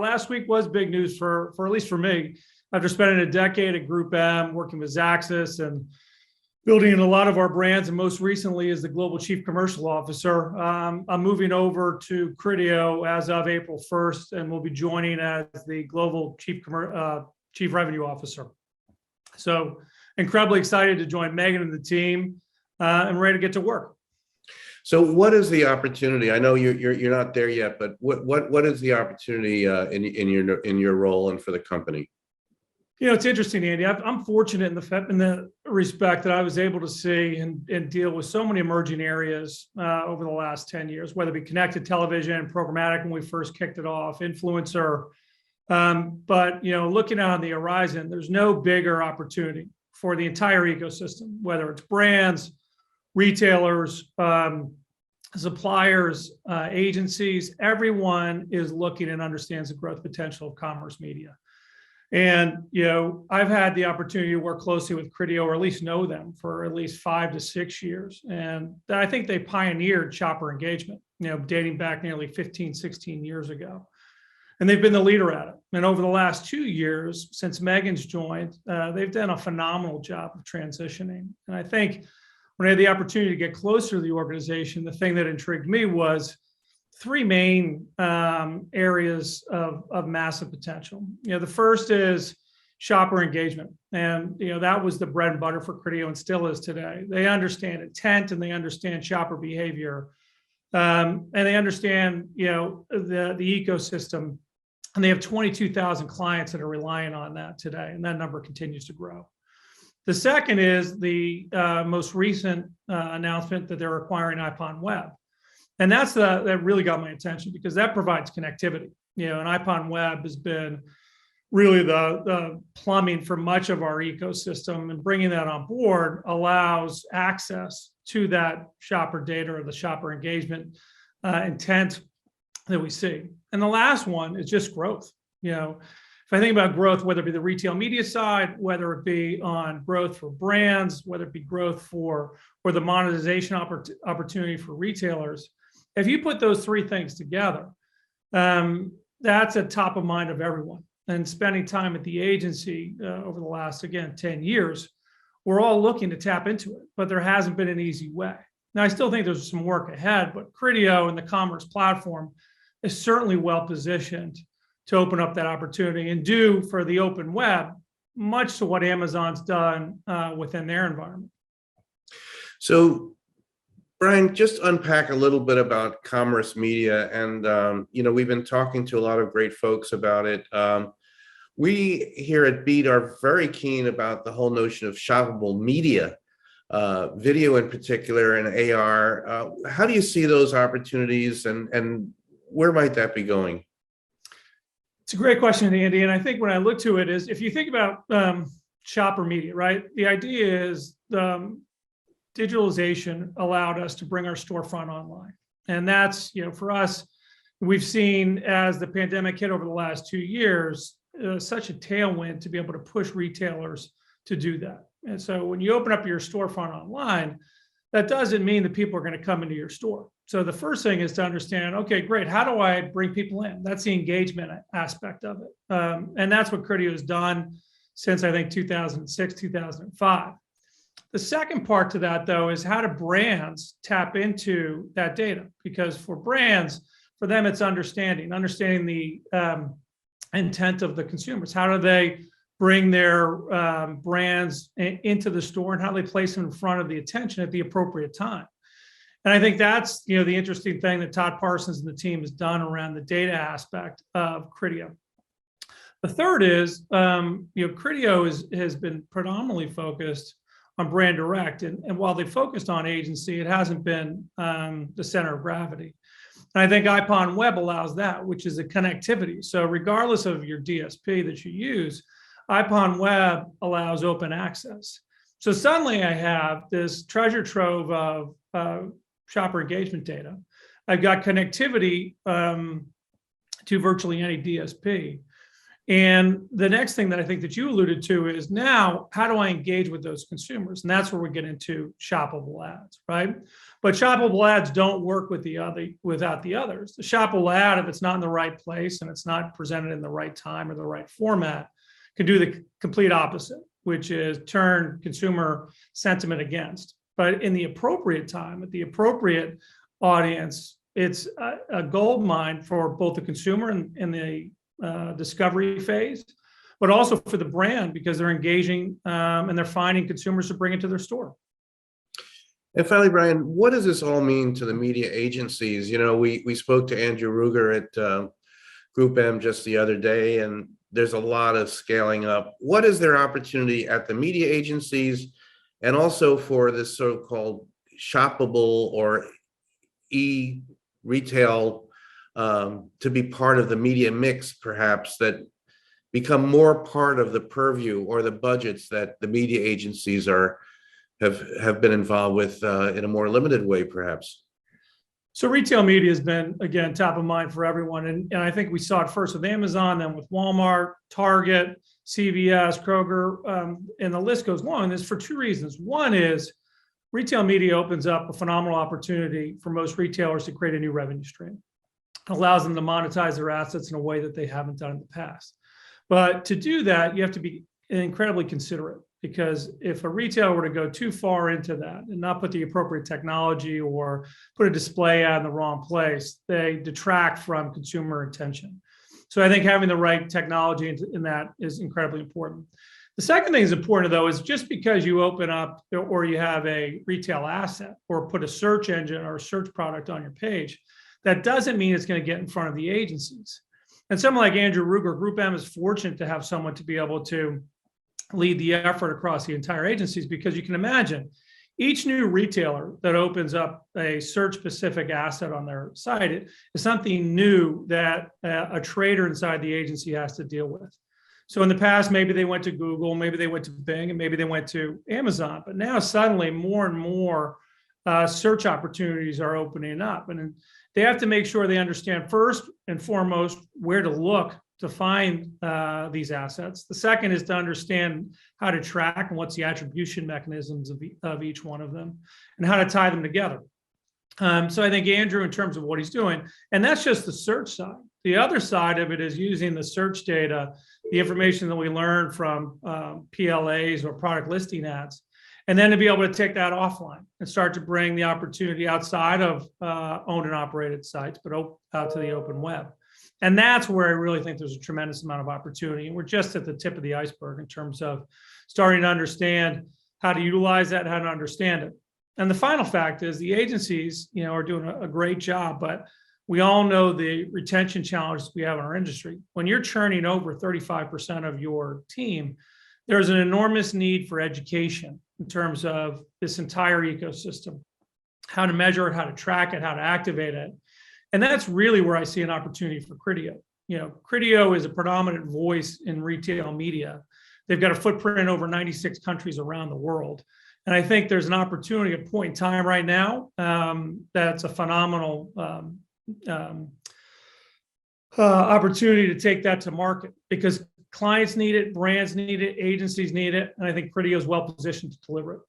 last week was big news for at least for me. After spending a decade at GroupM, working with Xaxis and building in a lot of our brands, and most recently as the Global Chief Commercial Officer, I'm moving over to Criteo as of April 1st, and will be joining as the Global Chief Revenue Officer. So incredibly excited to join Megan and the team, and ready to get to work. So what is the opportunity? I know you're not there yet, but what is the opportunity in your role and for the company? You know, it's interesting, Andy. I'm fortunate in the respect that I was able to see and deal with so many emerging areas over the last 10 years, whether it be connected television, programmatic when we first kicked it off, influencer. But, you know, looking out on the horizon, there's no bigger opportunity for the entire ecosystem, whether it's brands, retailers, suppliers, agencies. Everyone is looking and understands the growth potential of commerce media. And, you know, I've had the opportunity to work closely with Criteo, or at least know them for at least 5 to 6 years. And I think they pioneered shopper engagement, you know, dating back nearly 15, 16 years ago. And they've been the leader at it. And over the last 2 years, since Megan's joined, they've done a phenomenal job of transitioning. And I think when I had the opportunity to get closer to the organization, the thing that intrigued me was 3 main areas of massive potential. You know, the first is shopper engagement. And, you know, that was the bread and butter for Criteo and still is today. They understand intent and they understand shopper behavior. And they understand, you know, the ecosystem. And they have 22,000 clients that are relying on that today. And that number continues to grow. The second is the most recent announcement that they're acquiring IPONWEB. And that really got my attention because that provides connectivity. You know, and IPONWEB has been really the plumbing for much of our ecosystem, and bringing that on board allows access to that shopper data or the shopper engagement intent that we see. And the last one is just growth. You know, if I think about growth, whether it be the retail media side, whether it be on growth for brands, whether it be growth for or the monetization opportunity for retailers, if you put those 3 things together, that's at top of mind of everyone. And spending time at the agency over the last, again, 10 years, we're all looking to tap into it, but there hasn't been an easy way. Now, I still think there's some work ahead, but Criteo and the commerce platform is certainly well positioned to open up that opportunity and do for the open web much to what Amazon's done within their environment. So, Brian, just unpack a little bit about commerce media. And, you know, we've been talking to a lot of great folks about it. We here at Beat are very keen about the whole notion of shoppable media, video in particular, and AR. How do you see those opportunities, and where might that be going? It's a great question, Andy. And I think when I look to it is, if you think about shopper media, right? The idea is digitalization allowed us to bring our storefront online. And that's, you know, for us, we've seen as the pandemic hit over the last 2 years, such a tailwind to be able to push retailers to do that. And so when you open up your storefront online, that doesn't mean that people are going to come into your store. So the first thing is to understand, okay, great, how do I bring people in? That's the engagement aspect of it. And that's what Criteo has done since, I think, 2006, 2005. The second part to that, though, is how do brands tap into that data? Because for brands, for them, it's understanding the intent of the consumers. How do they bring their brands into the store, and how do they place them in front of the attention at the appropriate time? And I think that's, you know, the interesting thing that Todd Parsons and the team has done around the data aspect of Criteo. The third is, you know, Criteo has been predominantly focused on brand direct. And while they focused on agency, it hasn't been the center of gravity. And I think IPONWEB allows that, which is a connectivity. So regardless of your DSP that you use, IPONWEB allows open access. So suddenly I have this treasure trove of shopper engagement data. I've got connectivity to virtually any DSP. And the next thing that I think that you alluded to is now, how do I engage with those consumers? And that's where we get into shoppable ads, right? But shoppable ads don't work with without the others. The shoppable ad, if it's not in the right place and it's not presented in the right time or the right format, can do the complete opposite, which is turn consumer sentiment against. But in the appropriate time, at the appropriate audience, it's a gold mine for both the consumer and the discovery phase, but also for the brand, because they're engaging and they're finding consumers to bring it to their store. And finally, Brian, what does this all mean to the media agencies? You know, we spoke to Andrew Ruger at GroupM just the other day, and there's a lot of scaling up. What is their opportunity at the media agencies, and also for this so-called shoppable or e-retail to be part of the media mix, perhaps, that become more part of the purview or the budgets that the media agencies have been involved with in a more limited way, perhaps? So retail media has been, again, top of mind for everyone. And I think we saw it first with Amazon, then with Walmart, Target, CVS, Kroger, and the list goes long. And it's for two reasons. One is retail media opens up a phenomenal opportunity for most retailers to create a new revenue stream. It allows them to monetize their assets in a way that they haven't done in the past. But to do that, you have to be incredibly considerate, because if a retailer were to go too far into that and not put the appropriate technology or put a display ad in the wrong place, they detract from consumer attention. So I think having the right technology in that is incredibly important. The second thing is important, though, is just because you open up or you have a retail asset or put a search engine or a search product on your page, that doesn't mean it's going to get in front of the agencies. And someone like Andrew Ruger, GroupM is fortunate to have someone to be able to lead the effort across the entire agencies, because you can imagine each new retailer that opens up a search-specific asset on their site is something new that a trader inside the agency has to deal with. So in the past, maybe they went to Google, maybe they went to Bing, and maybe they went to Amazon. But now suddenly more and more search opportunities are opening up. And they have to make sure they understand first and foremost where to look to find these assets. The second is to understand how to track and what's the attribution mechanisms of each one of them and how to tie them together. So I think Andrew, in terms of what he's doing, and that's just the search side. The other side of it is using the search data, the information that we learn from PLAs or product listing ads, and then to be able to take that offline and start to bring the opportunity outside of owned and operated sites, but out to the open web. And that's where I really think there's a tremendous amount of opportunity. And we're just at the tip of the iceberg in terms of starting to understand how to utilize that, how to understand it. And the final fact is the agencies, are doing a great job, but we all know the retention challenges we have in our industry. When you're churning over 35% of your team, there's an enormous need for education in terms of this entire ecosystem, how to measure it, how to track it, how to activate it. And that's really where I see an opportunity for Criteo. Criteo is a predominant voice in retail media. They've got a footprint in over 96 countries around the world. And I think there's an opportunity at a point in time right now that's a phenomenal opportunity to take that to market, because clients need it, brands need it, agencies need it, and I think Criteo is well positioned to deliver it.